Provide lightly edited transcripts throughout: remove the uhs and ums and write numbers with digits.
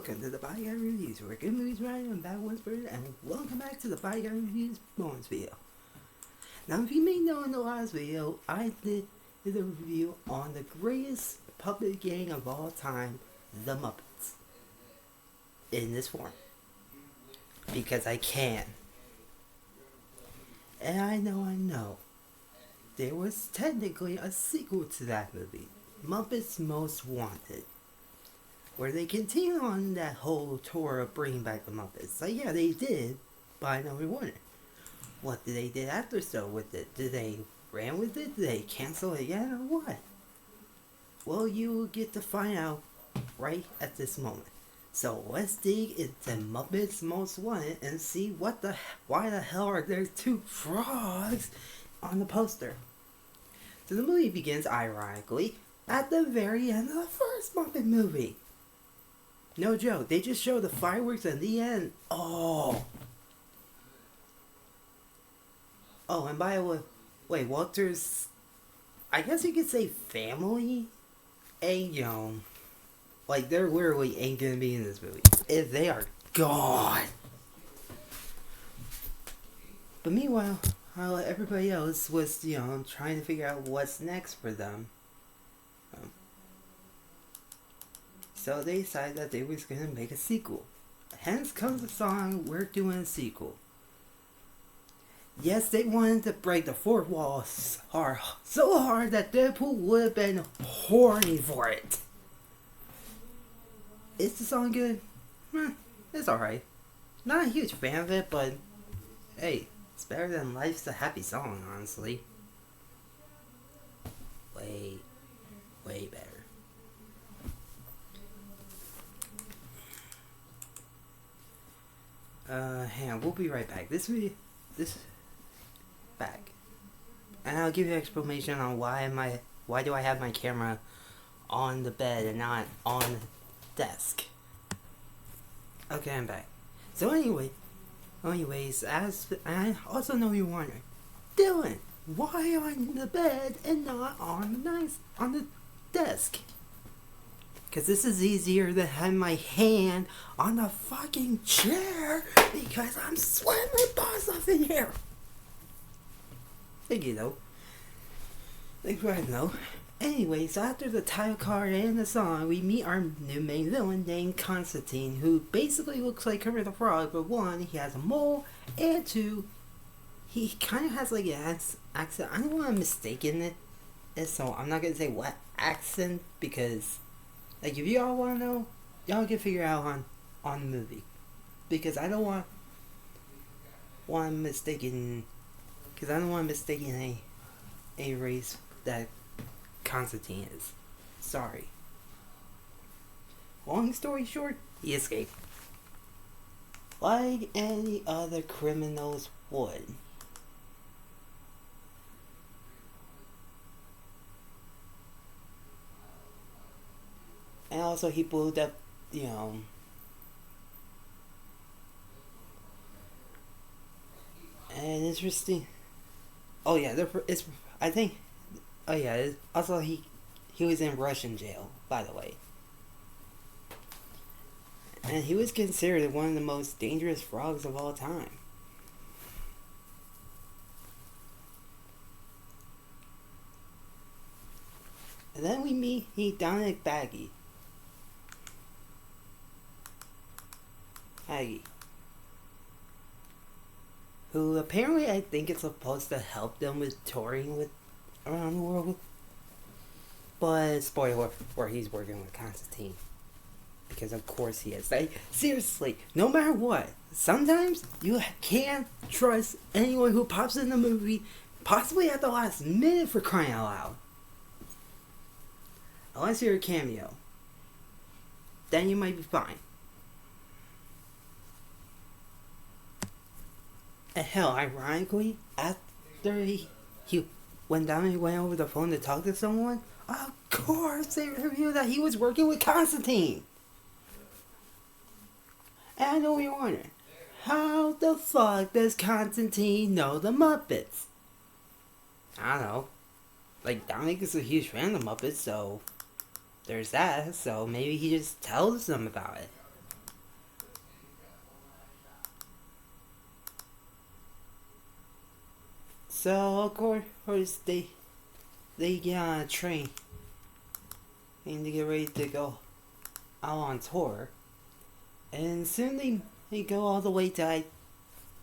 welcome to the Body Guy Reviews, where good movies right and bad ones first, and welcome back to the Body Guy Reviews bonus video. Now, if you may know in the last video, I did a review on the greatest puppet gang of all time, the Muppets. In this form. Because I can. And I know. There was technically a sequel to that movie, Muppets Most Wanted, where they continue on that whole tour of bringing back the Muppets. So yeah, they did, but I know we wanted. What did they do after so with it? Did they ran with it? Did they cancel it again or what? Well, you will get to find out right at this moment. So let's dig into Muppets Most Wanted and see why the hell are there two frogs on the poster. So the movie begins, ironically, at the very end of the first Muppet movie. No joke, they just show the fireworks at the end. Oh, and by the way, Walter's, I guess you could say family, and like they're literally ain't gonna be in this movie. If they are gone. But meanwhile, everybody else was, trying to figure out what's next for them. So they decided that they was going to make a sequel. Hence comes the song, "We're Doing a Sequel." Yes, they wanted to break the fourth wall so hard that Deadpool would have been horny for it. Is the song good? It's alright. Not a huge fan of it, but hey, it's better than "Life's a Happy Song," honestly. Way better. Hang on, we'll be right back. Back. And I'll give you an explanation on why do I have my camera on the bed and not on the desk. Okay, I'm back. So anyways, I also know you're wondering, Dylan, why on the bed and not on the desk? Because this is easier than having my hand on the fucking chair because I'm sweating my balls off in here. Thank you, though. Thanks for having though. Anyway, so after the title card and the song, we meet our new main villain named Constantine, who basically looks like Kermit the Frog, but one, he has a mole, and two, he kind of has like an accent. I don't want to mistaken it, so I'm not going to say what accent, because like, if y'all want to know, y'all can figure out on the movie. Because I don't want mistaken a race that Constantine is. Sorry. Long story short, he escaped. Like any other criminals would. And also he blew up, and interesting. Oh yeah, also he was in Russian jail, by the way. And he was considered one of the most dangerous frogs of all time. And then we meet Dominic Baggy, who apparently I think is supposed to help them with touring around the world. But spoiler, where he's working with Constantine. Because of course he is. Like, seriously, no matter what, sometimes you can't trust anyone who pops in the movie, possibly at the last minute, for crying out loud. Unless you're a cameo. Then you might be fine. And hell, ironically, after when Dominic went over the phone to talk to someone, of course they revealed that he was working with Constantine. And I know you're wondering, how the fuck does Constantine know the Muppets? I don't know. Like, Dominic is a huge fan of the Muppets, so there's that. So maybe he just tells them about it. So of course they get on a train and they get ready to go out on tour, and soon they go all the way to I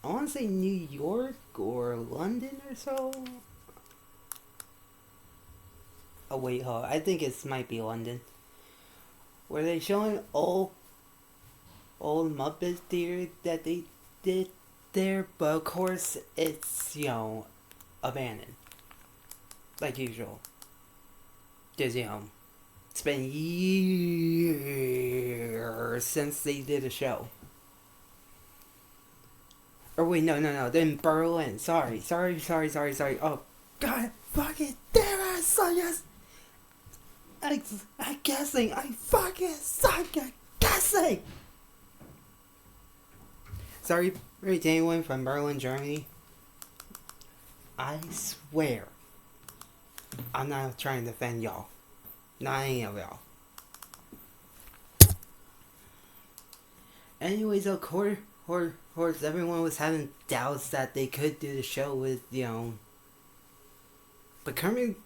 want to say New York or London or so. Oh wait, hold on. I think it might be London, where they showing old Muppet theater that they did there, but of course it's abandoned like usual. Cause it's been years since they did a show. Or wait, no, they're in Berlin. Sorry. Oh, god, fucking damn it, so yes. I guessing. I fucking suck at guessing. Sorry for anyone from Berlin, Germany. I swear, I'm not trying to offend y'all. Not any of y'all. Anyways, of course, everyone was having doubts that they could do the show with, but Kermit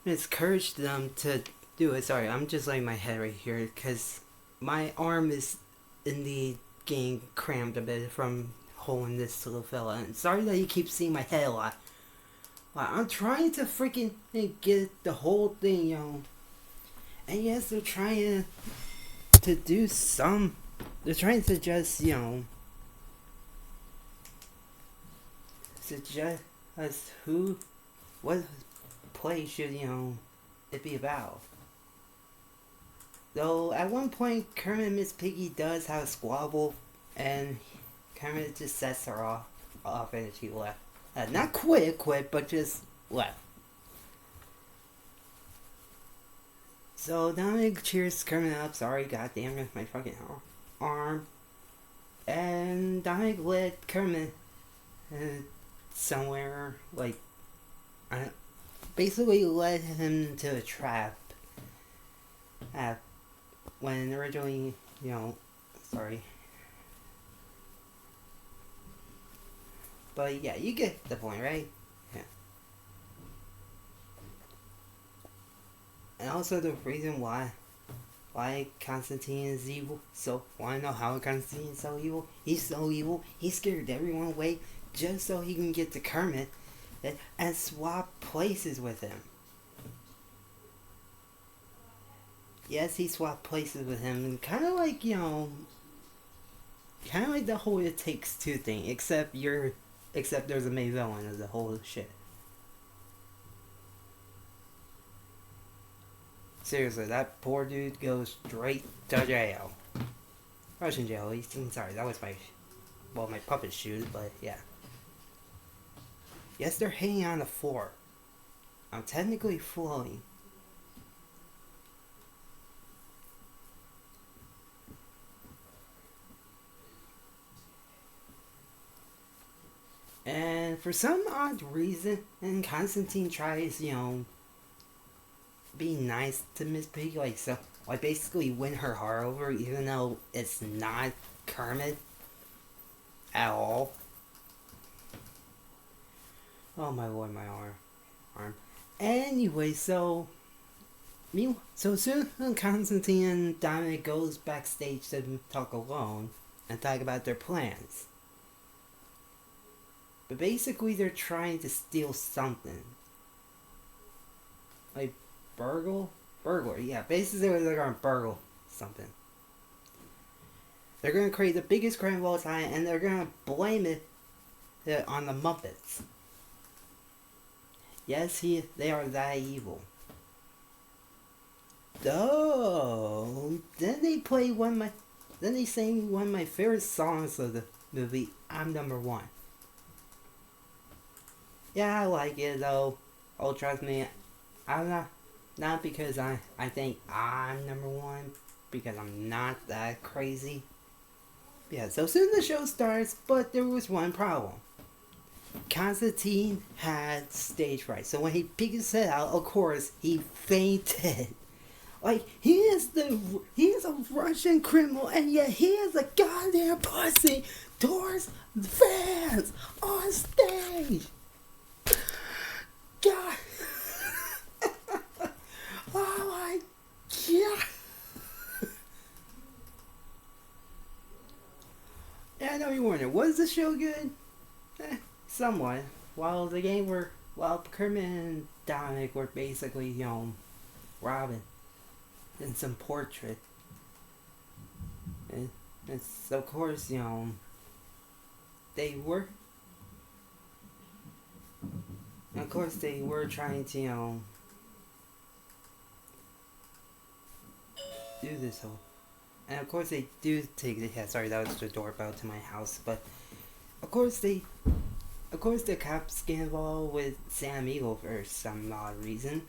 encouraged them to do it. Sorry, I'm just laying my head right here because my arm is indeed getting cramped a bit from holding this little fella. And sorry that you keep seeing my head a lot. I'm trying to freaking get the whole thing, And yes, they're trying to do some. They're trying to just, suggest us what play should, it be about. Though at one point, Kermit and Miss Piggy does have a squabble, and Kermit just sets her off, and she left. Not quit, but just left. So Dominic cheers Kermit up. Sorry, goddamn it, my fucking arm. And Dominic led Kermit somewhere, basically led him to a trap. When originally, sorry. But yeah, you get the point, right? Yeah. And also the reason why Constantine is evil. So, wanna know how Constantine is so evil? He's so evil, he scared everyone away just so he can get to Kermit and swap places with him. Yes, he swapped places with him, and kind of like, the whole It Takes Two thing, except there's a main villain of the whole shit. Seriously, that poor dude goes straight to jail. Russian jail, at least. Sorry, that was my puppet shoes, but yeah. Yes, they're hanging on the floor. I'm technically floating. And for some odd reason, and Constantine tries, being nice to Miss Piggy, basically win her heart over, even though it's not Kermit at all. Oh my lord, my arm. Anyway, so soon Constantine and Dominic goes backstage to talk alone and talk about their plans. But basically, they're trying to steal something. Like, burglary, yeah. Basically, they're gonna burgle something. They're gonna create the biggest crime of all time, and they're gonna blame it on the Muppets. Yes, they are that evil. Though, then they sing one of my favorite songs of the movie, I'm Number One. Yeah, I like it though. Oh, trust me, I'm not because I think I'm number one, because I'm not that crazy. Yeah, so soon the show starts, but there was one problem. Constantine had stage fright, so when he peeked his head out, of course, he fainted. He is a Russian criminal, and yet he is a goddamn pussy towards the fans on stage. you're wondering, was the show good? Somewhat. While Kermit and Dominic were basically, Robin in some portrait. And it's, of course, they were. Of course, they were trying to, do this whole. And of course, they do take the. Yeah, sorry, that was the doorbell to my house. But of course, the cops get involved with Sam Eagle for some odd reason.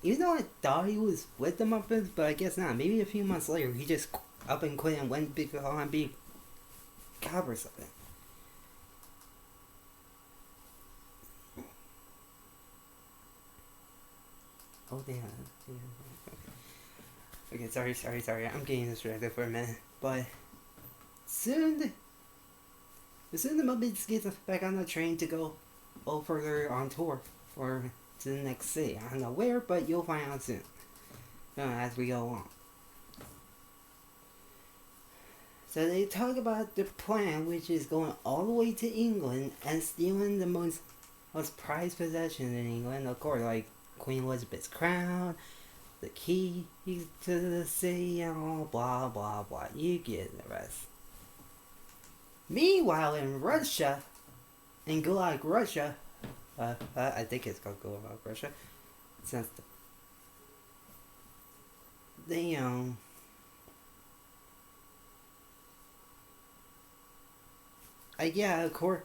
Even though I thought he was with the Muppets, but I guess not. Maybe a few months later, he just up and quit and went on being cop or something. Oh damn. Okay, sorry. I'm getting distracted for a minute. But soon the Muppets get back on the train to go further on tour or to the next city. I don't know where, but you'll find out soon. As we go on. So they talk about the plan, which is going all the way to England and stealing the most prized possession in England, of course, like Queen Elizabeth's crown, the key to the city, and all blah blah blah. You get the rest. Meanwhile, in Russia, in Gulag, Russia, I think it's called Gulag, Russia. Since they yeah, of course.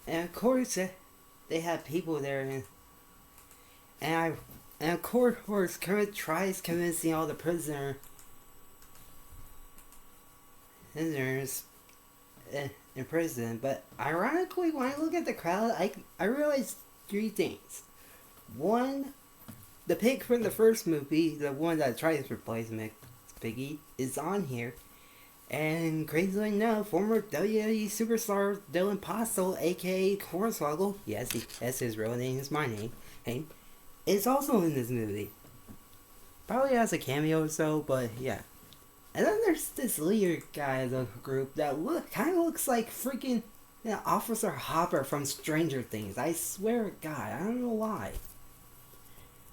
And of course, they have people there, and of course, Kermit tries convincing all the prisoners in prison. But ironically, when I look at the crowd, I realize three things. One, the pig from the first movie, the one that tries to replace Mick Piggy, is on here. And crazily enough, former WWE superstar Dylan Postel, aka Hornswoggle, yes, his real name is my name, is also in this movie. Probably has a cameo or so, but yeah. And then there's this leader guy of the group that kind of looks like freaking Officer Hopper from Stranger Things. I swear to God, I don't know why.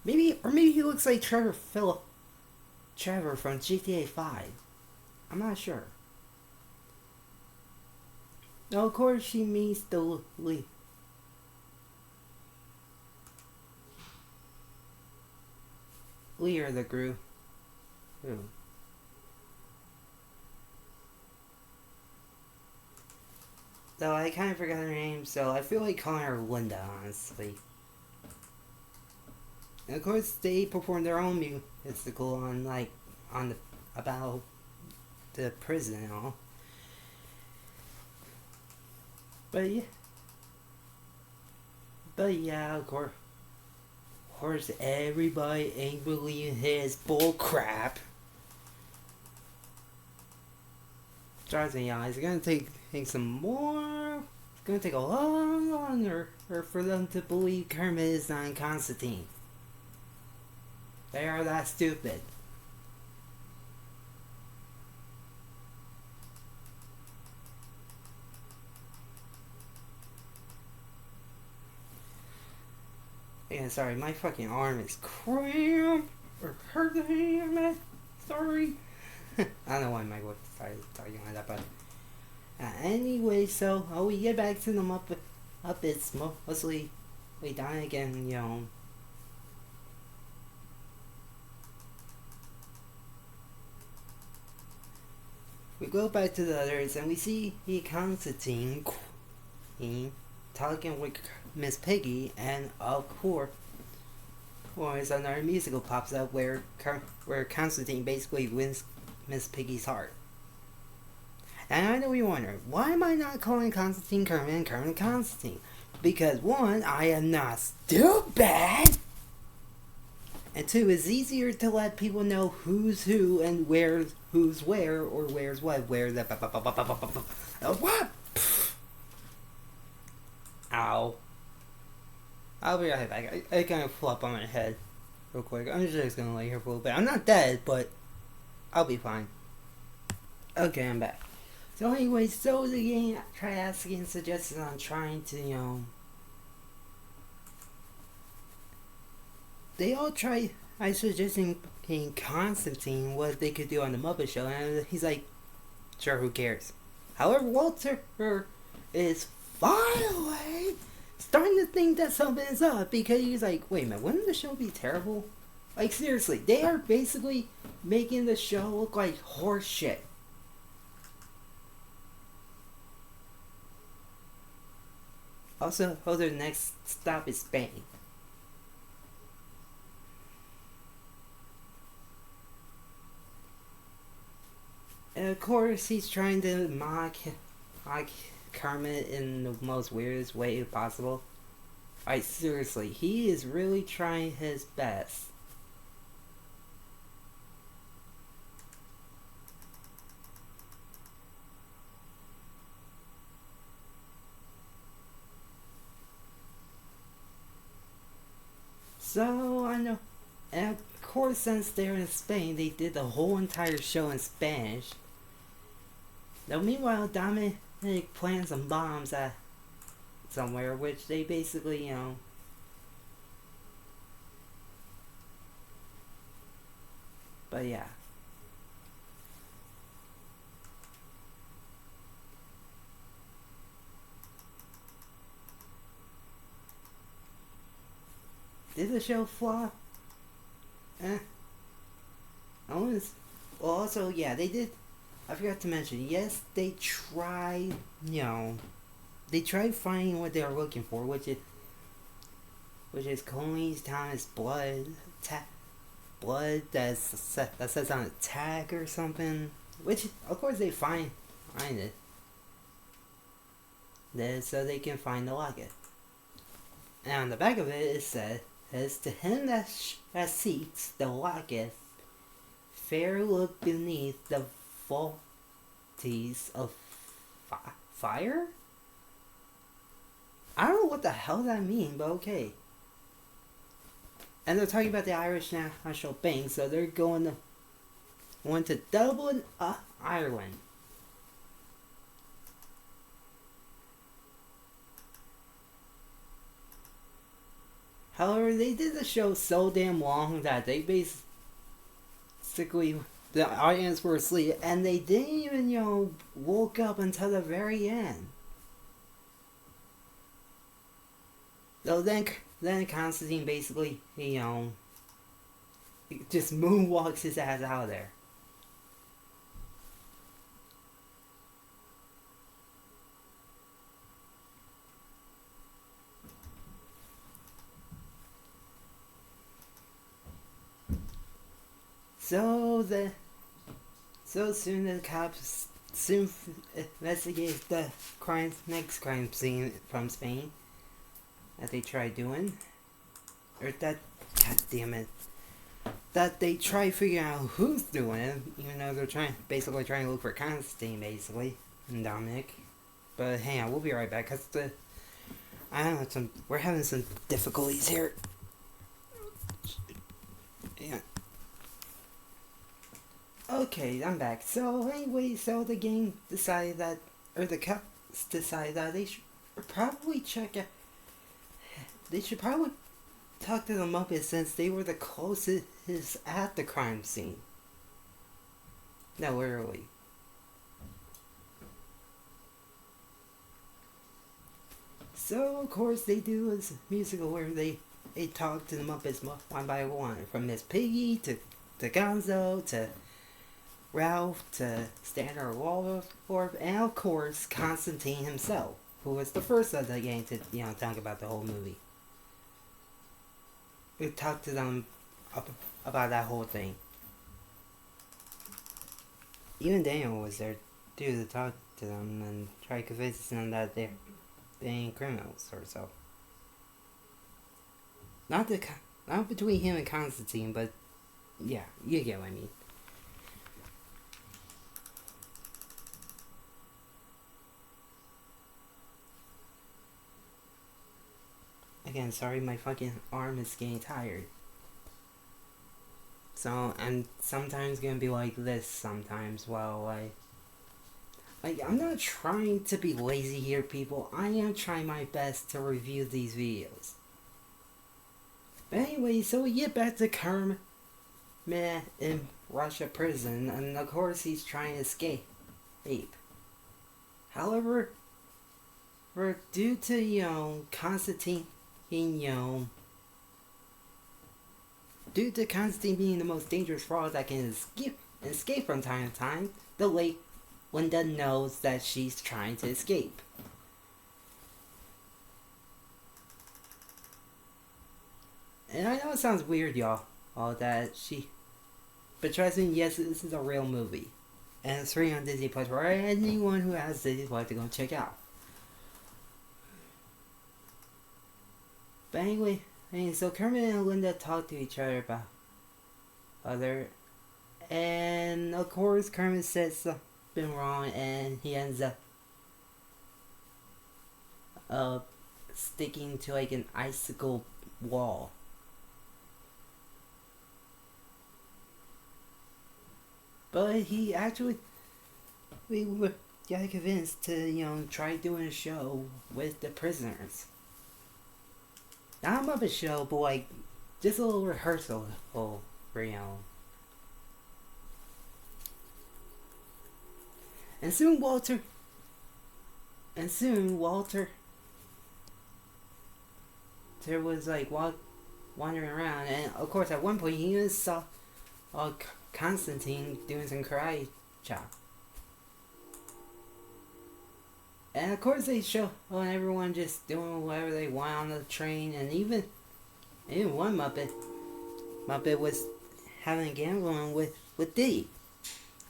Maybe he looks like Trevor from GTA 5. I'm not sure. Now, of course, she meets the leader of the group. Who? Though I kind of forgot her name, so I feel like calling her Linda, honestly. And of course, they perform their own musical about the prison and all. But yeah, of course, everybody ain't believing his bull crap. Drives me out. It's gonna take some more. It's gonna take a lot longer for them to believe Kermit is not Constantine. They are that stupid. Yeah, sorry, my fucking arm is cramped or hurting, man. Sorry. I don't know why my voice started talking like that, but anyway, so we get back to the Muppets, mostly we die again, We go back to the others and we see Constantine talking with Miss Piggy, and of course, another musical pops up where Constantine basically wins Miss Piggy's heart. And I know you're wondering, why am I not calling Constantine Kermit and Kermit Constantine? Because one, I am not stupid, and two, it's easier to let people know who's who and who's where, or where's what, where's the what? Ow. I'll be right back. I kind of flop on my head real quick. I'm just gonna lay here for a little bit. I'm not dead, but I'll be fine. Okay, I'm back. So anyway, so the game try asking suggestions on trying to, they all try. I suggesting in Constantine what they could do on the Muppet Show, and he's like, sure, who cares? However, Walter is far away, starting to think that something is up because he's like, wait a minute, wouldn't the show be terrible? Like seriously, they are basically making the show look like horse shit. Also, the next stop is Spain. And of course, he's trying to mock Kermit in the most weirdest way possible. Like, seriously, he is really trying his best. So, I know. And of course, since they're in Spain, they did the whole entire show in Spanish. Now, meanwhile, Dominic plants some bombs at somewhere, which they basically, But yeah. Did the show flop? Eh. I was. Well, also, yeah, they did. I forgot to mention. Yes, they tried. They tried finding what they were looking for, which is Coney's Thomas blood, blood that says on a tag or something. Which, of course, they find it. Then so they can find the locket. And on the back of it said, "As to him that seeks the locket, fair look beneath the vaulties of fire." I don't know what the hell that means, but okay. And they're talking about the Irish National Bank, so they're going to Dublin, Ireland. However, they did the show so damn long that they basically the audience were asleep, and they didn't even woke up until the very end. So then Constantine basically just moonwalks his ass out of there. So soon the cops soon investigate the next crime scene from Spain that they try doing, or that, god damn it, that they try figuring out who's doing it, even though they're basically trying to look for Constantine, basically, and Dominic. But hang on, we'll be right back, cause I don't know, we're having some difficulties here. Yeah. Okay, I'm back. So anyway, so the game decided that, or the cops decided that they should probably they should probably talk to the Muppets since they were the closest at the crime scene. No, literally. So of course they do this musical where they talk to the Muppets one by one, from Miss Piggy to Gonzo to Ralph to Standard Waldorf, and of course Constantine himself, who was the first of the gang to talk about the whole movie. We talked to them about that whole thing. Even Daniel was there too to talk to them and try to convince them that they ain't criminals or so. Not between him and Constantine, but yeah, you get what I mean. Again, sorry, my fucking arm is getting tired. So I'm sometimes gonna be like this sometimes while I Like, I'm not trying to be lazy here, people. I am trying my best to review these videos. But anyway, so we get back to Kermit in Russia prison, and of course he's trying to escape. However, due to, Constantine, due to Constantine being the most dangerous frog that can escape from time to time, the late Linda knows that she's trying to escape. And I know it sounds weird, y'all, but trust me, yes, this is a real movie. And it's free on Disney Plus for anyone who has Disney Plus to go check out. But anyway, so Kermit and Linda talk to each other about and of course Kermit says something wrong, and he ends up sticking to like an icicle wall. But we got convinced to, try doing a show with the prisoners. Not a Muppet show, but like, just a little rehearsal for, And soon Walter was like wandering around, and of course at one point he even saw Constantine doing some karate chop. And of course they show everyone just doing whatever they want on the train, and even one Muppet was having a gambling with Dee.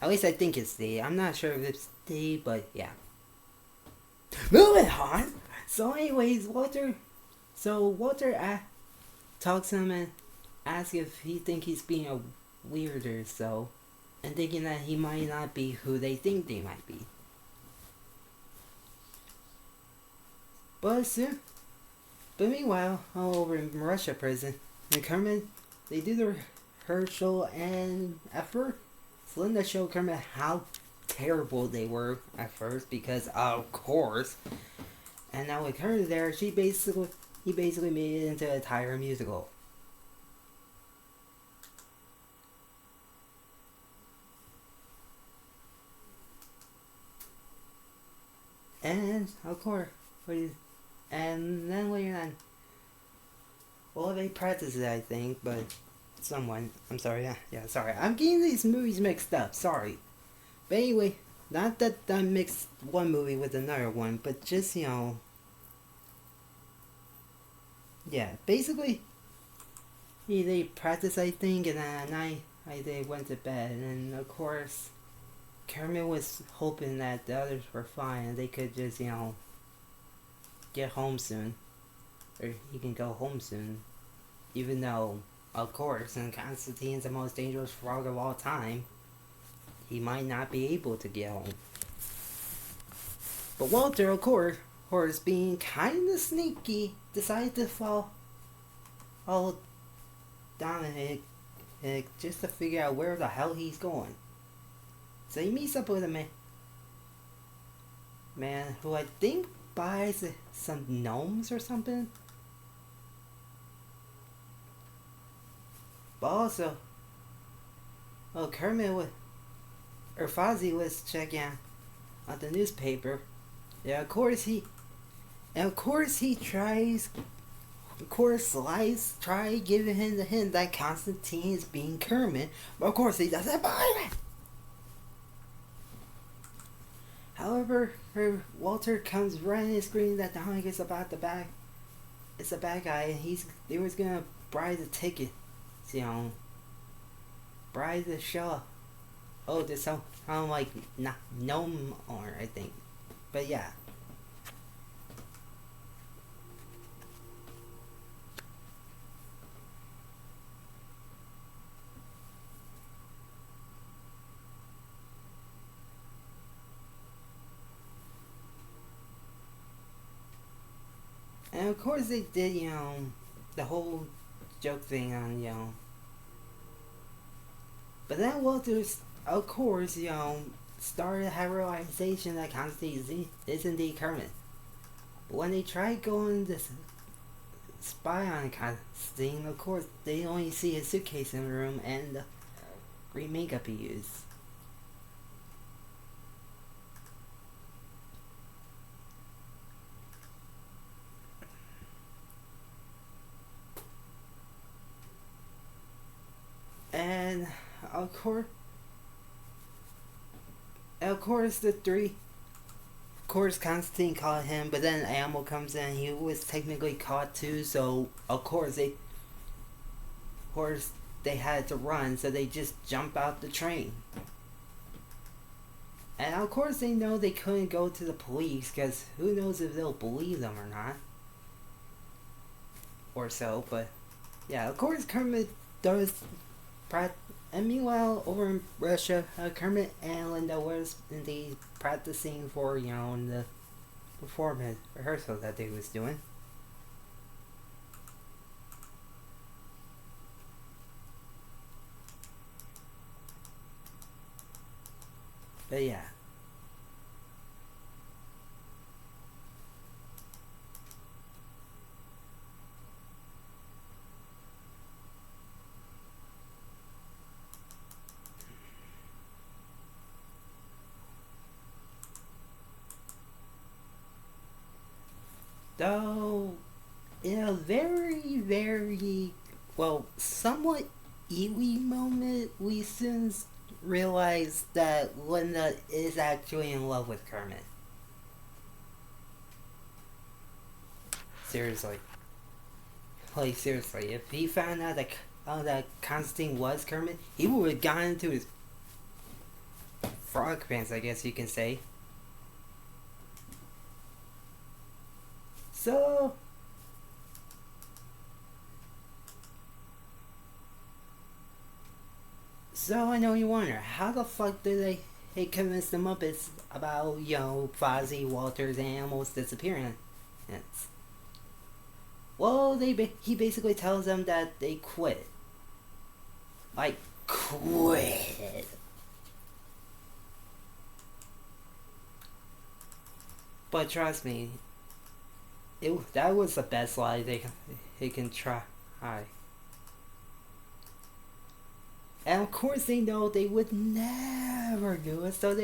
At least I think it's Dee. I'm not sure if it's Dee, but yeah. Moving on. So anyways, Walter talks to him and asks if he thinks he's being a weirder, and thinking that he might not be who they think they might be. But meanwhile, all over in Russia prison, and Kermit, they do the rehearsal, and at first, Linda showed Kermit how terrible they were at first, because of course. And now with her there, he basically made it into a entire musical. And of course, and then later on, well, they practiced it, I think, but I'm sorry, sorry, I'm getting these movies mixed up, sorry. But anyway, not that I mixed one movie with another one, but just, basically, they practiced, I think, and then at night, they went to bed, and of course, Kermit was hoping that the others were fine and they could just, get home soon. Or he can go home soon. Even though, of course, and Constantine's the most dangerous frog of all time, he might not be able to get home. But Walter, of course, being kinda sneaky, decided to fall down just to figure out where the hell he's going. So he meets up with a man who I think buys some gnomes or something. But also, Fozzie was checking out the newspaper. Yeah, of course he tries. Of course, Slice try giving him the hint that Constantine is being Kermit, but of course he doesn't believe it. However, Walter comes running and screaming that Dominic is about it's a bad guy, and they was gonna bribe the ticket, bribe the show. Oh, there's some like gnome owner, I think, but yeah. And of course they did, the whole joke thing on, But then Walter's, of course, started to have a realization that Constantine is indeed Kermit. But when they tried going to spy on Constantine, of course, they only see his suitcase in the room and the green makeup he used. And of course, the three. Of course, Constantine caught him, but then Animal comes in. He was technically caught too, so of course they had to run. So they just jump out the train. And of course, they know they couldn't go to the police because who knows if they'll believe them or not, or so. But yeah, of course, Kermit does. And meanwhile, over in Russia, Kermit and Linda was indeed practicing for, the performance rehearsal that they was doing. But yeah. Though, in a very, very, somewhat eerie moment, we soon realize that Linda is actually in love with Kermit. Seriously. Like, seriously, if he found out that Constantine was Kermit, he would have gone into his frog pants, I guess you can say. So I know you wonder, how the fuck did they convince the Muppets about, Fozzie, Walter's animals disappearing? Well, he basically tells them that they quit. Like, quit. But trust me, that was the best lie they can try. And of course they know they would never do it, so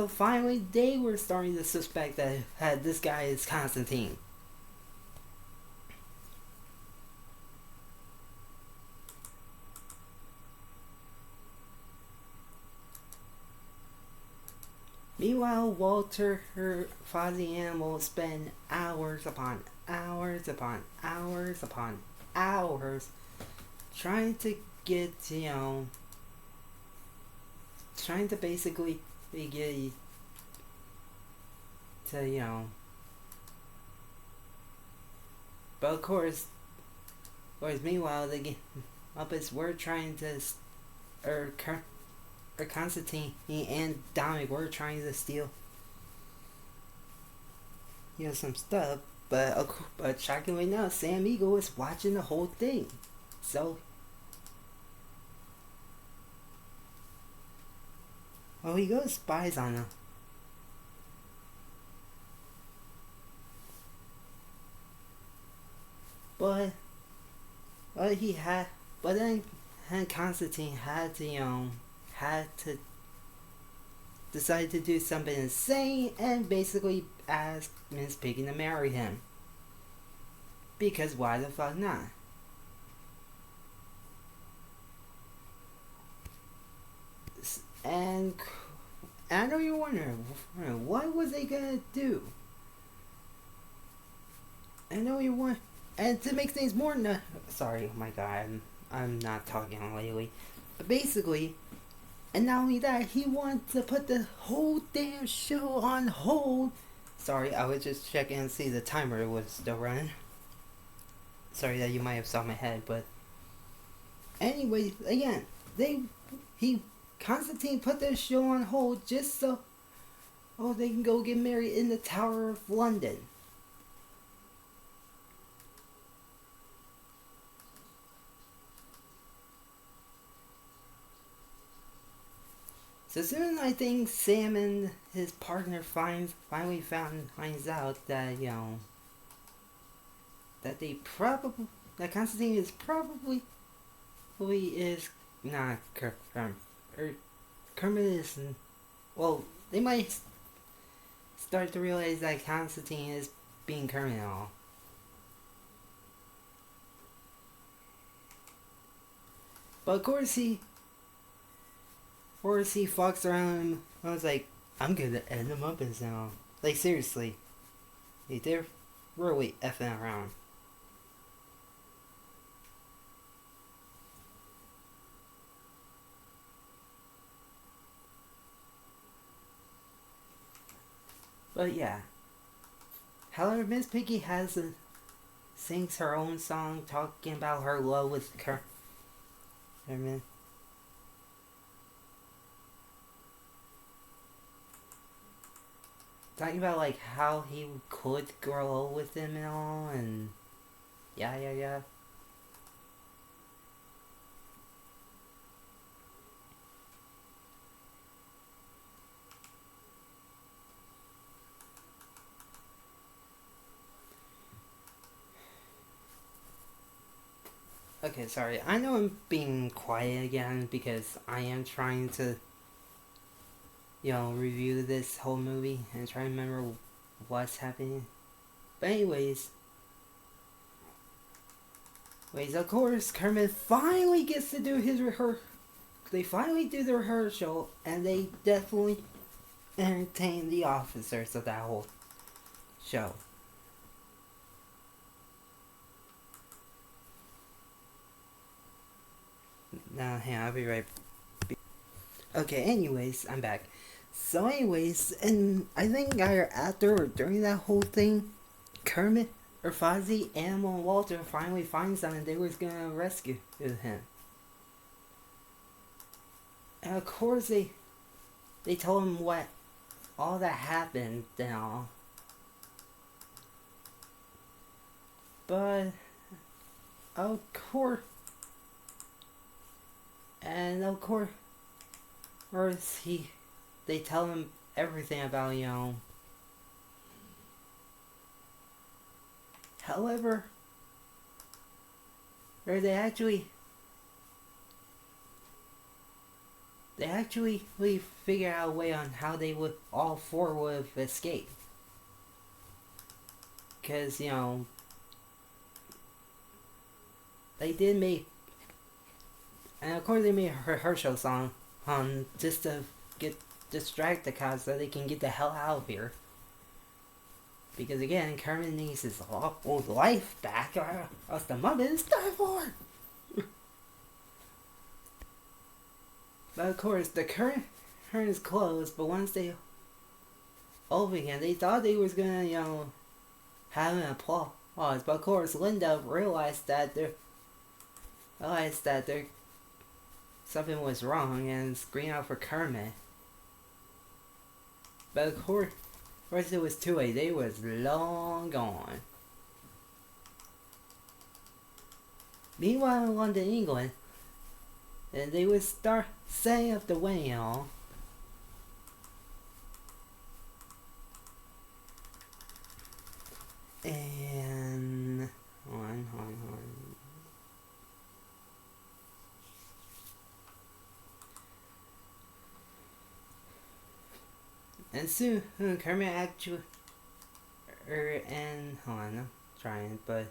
finally they were starting to suspect that this guy is Constantine. Meanwhile, Walter, her fuzzy animal, spend hours upon hours upon hours upon hours trying to get, trying to basically get to, but of course, meanwhile, the Muppets were trying to, or Constantine and Dominic were trying to steal, some stuff. But shockingly enough, Sam Eagle was watching the whole thing. So, he goes spies on him. But then Constantine had to decide to do something insane and basically ask Miss Piggy to marry him. Because why the fuck not? And I know you're wondering, what was they gonna do? I know you want, and to make things more sorry, oh my god, I'm not talking lately. But basically, and not only that, he wanted to put the whole damn show on hold. Sorry, I was just checking and see the timer was still running. Sorry that you might have saw my head, but anyway, again, Constantine put this show on hold just so they can go get married in the Tower of London. So soon, I think Sam and his partner finds out that that they probably that Constantine is probably is not or Kermit is well. They might start to realize that Constantine is being Kermit and all. But of course he fucks around and I was like, I'm gonna end the Muppets now. Like seriously, they're really effing around. But yeah, however, Miss Piggy sings her own song talking about her love with Kermit. Talking about like how he could grow with him and all, and yeah. Okay, sorry. I know I'm being quiet again because I am trying to, review this whole movie and try to remember what's happening. But of course, Kermit finally gets to do his rehearsal. They finally do the rehearsal, and they definitely entertain the officers of that whole show. Now, hang on, I'll be right. Okay, anyways, I'm back. So, anyways, and I think either after or during that whole thing, Kermit or Fozzie, Animal, and Walter finally finds them and they was gonna rescue him. And of course, they told him what all that happened and all. But of course, and of course, they tell him everything about However, or they actually figure out a way on how they would all four would have escaped. Because they did make, and of course they made a Herschel song just to distract the cops so they can get the hell out of here. Because again, Kermit needs his old life back, or else the Muppets die for. But of course, the current is closed. But once they open again, they thought they was gonna have an applause. But of course, Linda realized that something was wrong and screamed out for Kermit. But of course it was too late. They was long gone. Meanwhile, in London, England, and they would start setting up the wedding and all. And hold on. And soon, Kermit actually, and hold on, I'm trying, but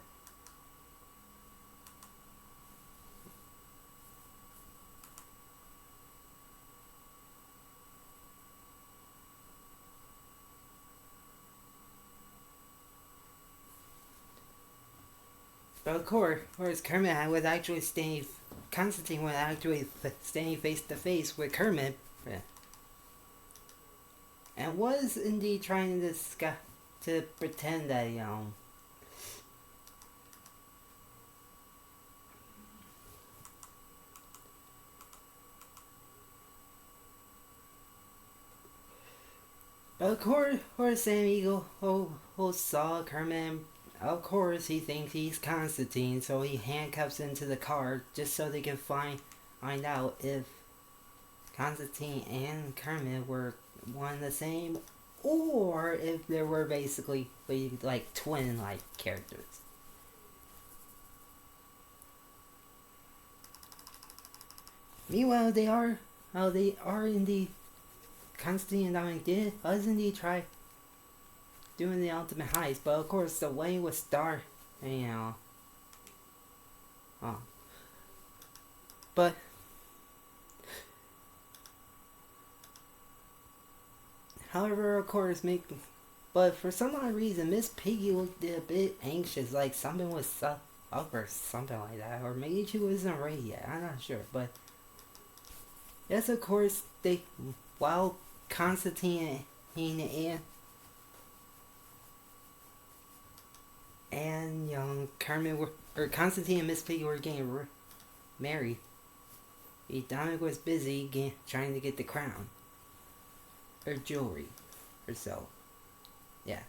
of course, Kermit was actually Constantine was actually standing face to face with Kermit. And was indeed trying to pretend that but of course Sam Eagle who saw Kermit. Of course he thinks he's Constantine, so he handcuffs into the car just so they can find out if Constantine and Kermit were one and the same, or if they were basically like twin-like characters. Meanwhile, they are indeed. Constantine and Dominic does indeed try doing the ultimate heist, but of course the way was start, you know. Oh. But however, of course, but for some odd reason, Miss Piggy looked a bit anxious, like something was up or something like that, or maybe she wasn't ready yet. I'm not sure, but yes, of course, while Constantine and Kermit or Constantine and Miss Piggy were getting married. Dominic was busy trying to get the crown or jewelry or so. Yeah.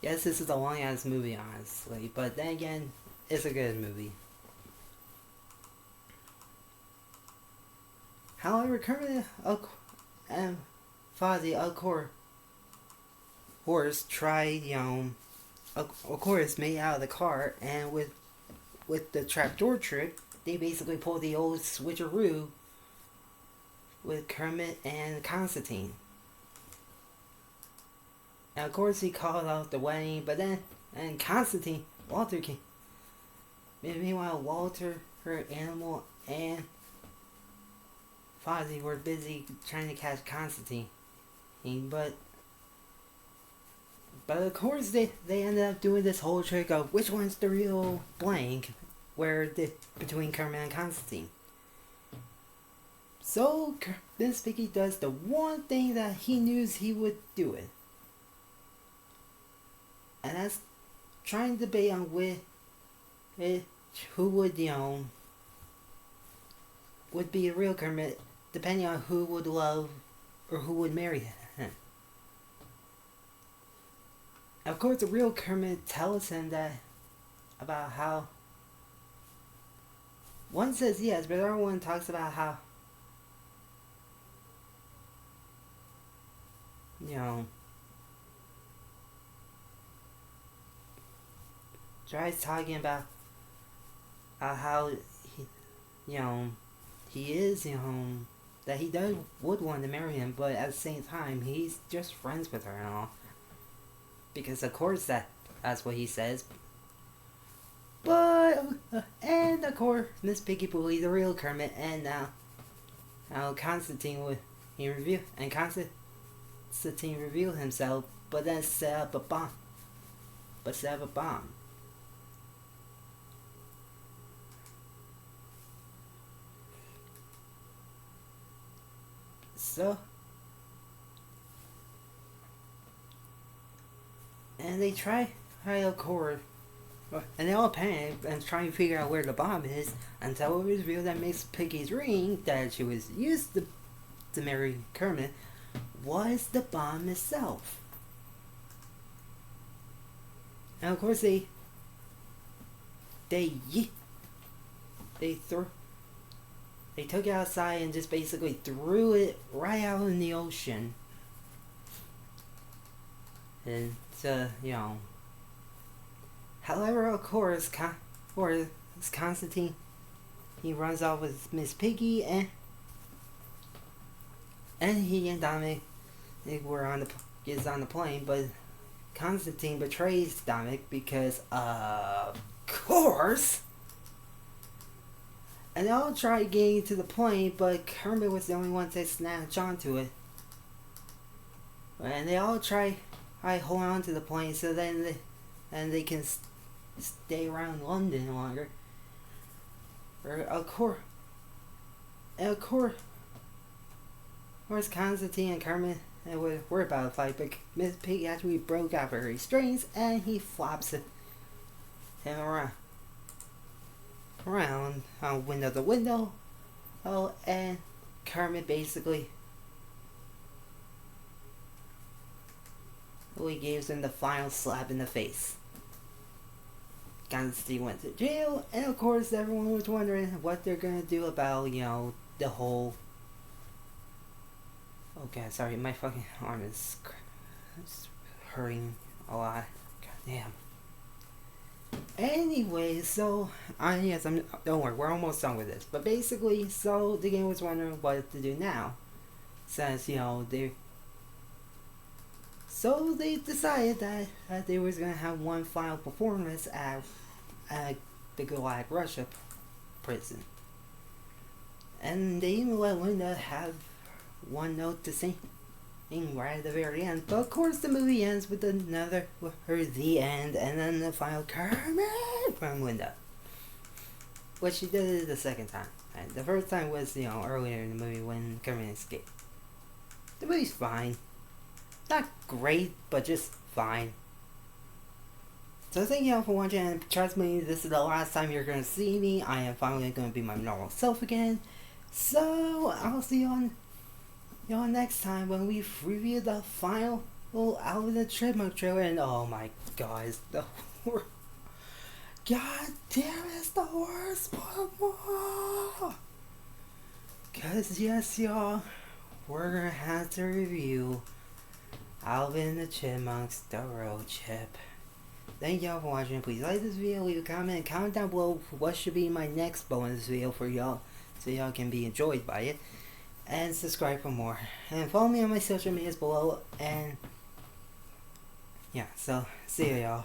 Yes, this is a long ass movie, honestly, but then again, it's a good movie. However, Kermit and Fozzie, of course, tried, of course, made out of the car, and with the trapdoor trick, they basically pulled the old switcheroo with Kermit and Constantine. And of course, he called out the wedding, but then, and Walter came. Meanwhile, Walter, her animal, and Fozzie were busy trying to catch Constantine. But of course, they ended up doing this whole trick of which one's the real blank, between Kermit and Constantine. So, Miss Piggy does the one thing that he knew he would do it. And that's trying to debate on who would be a real Kermit, depending on who would love or who would marry him. Of course, the real Kermit tells him that about how one says yes, but the other one talks about how tries talking about how he is that he would want to marry him, but at the same time he's just friends with her and all. Because of course that's what he says. But and of course Miss Piggy believes the real Kermit, and now Constantine revealed himself, but then set up a bomb. So, and they try of course, and they all panic and try to figure out where the bomb is, until it was revealed that Miss Piggy's ring that she was used to marry Kermit was the bomb itself. And of course they took it outside and just basically threw it right out in the ocean. And however, of course, Constantine, he runs off with Miss Piggy, and he and Dominic gets on the plane, but Constantine betrays Dominic because of course. And they all tried getting to the plane, but Kermit was the only one that snatched onto it. And they all try hold on to the plane so then they can stay around London longer. Of course, Constantine and Kermit were about to fight, but Miss Piggy actually broke out her restraints and he flops him around window to window. Oh, and Kermit basically gives him the final slap in the face. Constantine went to jail, and of course everyone was wondering what they're gonna do about, the whole... Okay, sorry, my fucking arm is hurting a lot. God damn. Anyway, so, yes, don't worry, we're almost done with this. But basically, so the game was wondering what to do now. Since, So they decided that they was gonna have one final performance at the Gulag Russia prison. And they even let Linda have one note to sing right at the very end. But of course the movie ends with the end, and then the final Kermit from Linda. Which she did it the second time. And the first time was, earlier in the movie when Kermit escaped. The movie's fine. Not great, but just fine. So thank you all for watching, and trust me, this is the last time you're gonna see me. I am finally gonna be my normal self again. So I'll see you on next time when we review the final Alvin the Chipmunk trailer. And oh my god, it's the worst. God damn, it's the worst one. Cause yes, y'all, we're gonna have to review Alvin the Chipmunks, the Road Chip. Thank y'all for watching. Please like this video, leave a comment down below what should be my next bonus video for y'all, so y'all can be enjoyed by it. And subscribe for more. And follow me on my social medias below. And yeah, so see ya, y'all.